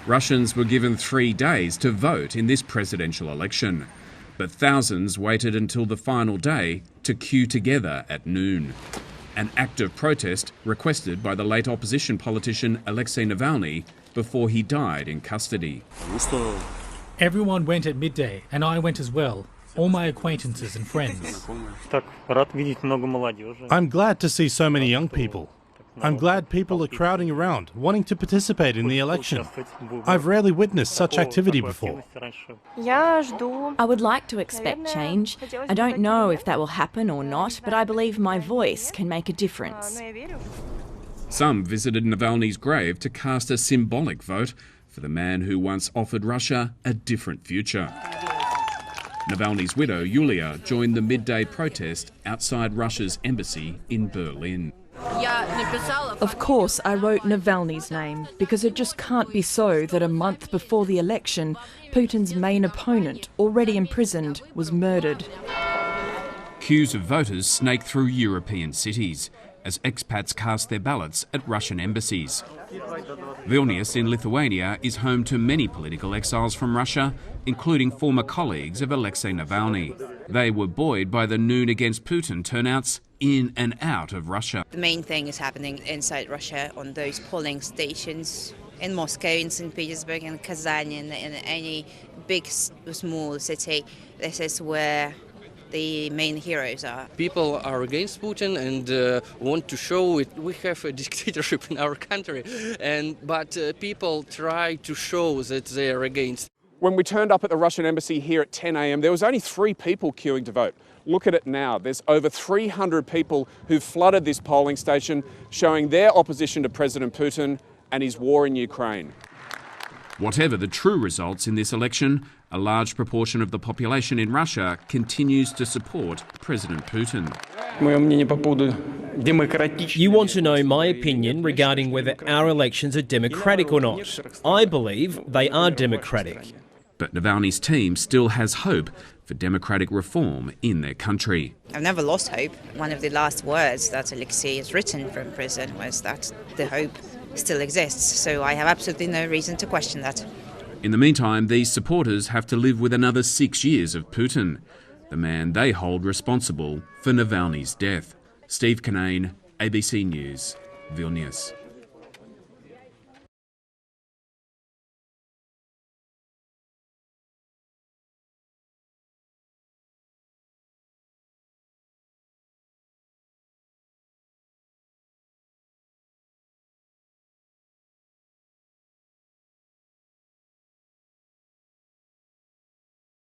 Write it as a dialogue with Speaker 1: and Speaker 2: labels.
Speaker 1: Russians were given 3 days to vote in this presidential election, but thousands waited until the final day to queue together at noon. An act of protest requested by the late opposition politician Alexei Navalny before he died in custody.
Speaker 2: Everyone went at midday, and I went as well. All my acquaintances and friends.
Speaker 3: I'm glad to see so many young people. I'm glad people are crowding around, wanting to participate in the election. I've rarely witnessed such activity before.
Speaker 4: I would like to expect change. I don't know if that will happen or not, but I believe my voice can make a difference.
Speaker 1: Some visited Navalny's grave to cast a symbolic vote for the man who once offered Russia a different future. Navalny's widow, Yulia, joined the midday protest outside Russia's embassy in Berlin.
Speaker 4: Of course, I wrote Navalny's name because it just can't be so that a month before the election, Putin's main opponent, already imprisoned, was murdered.
Speaker 1: Queues of voters snake through European cities as expats cast their ballots at Russian embassies. Vilnius in Lithuania is home to many political exiles from Russia, including former colleagues of Alexei Navalny. They were buoyed by the noon against Putin turnouts in and out of Russia.
Speaker 5: The main thing is happening inside Russia on those polling stations in Moscow, in St. Petersburg, in Kazan, in any big or small city. This is where the main heroes are.
Speaker 6: People are against Putin and want to show it. We have a dictatorship in our country, but people try to show that they are against.
Speaker 7: When we turned up at the Russian embassy here at 10 a.m, there was only 3 people queuing to vote. Look at it now. There's over 300 people who've flooded this polling station, showing their opposition to President Putin and his war in Ukraine.
Speaker 1: Whatever the true results in this election, a large proportion of the population in Russia continues to support President Putin.
Speaker 8: You want to know my opinion regarding whether our elections are democratic or not. I believe they are democratic.
Speaker 1: But Navalny's team still has hope for democratic reform in their country.
Speaker 5: I've never lost hope. One of the last words that Alexei has written from prison was that the hope still exists, so I have absolutely no reason to question that.
Speaker 1: In the meantime, these supporters have to live with another 6 years of Putin, the man they hold responsible for Navalny's death. Steve Kinane, ABC News, Vilnius.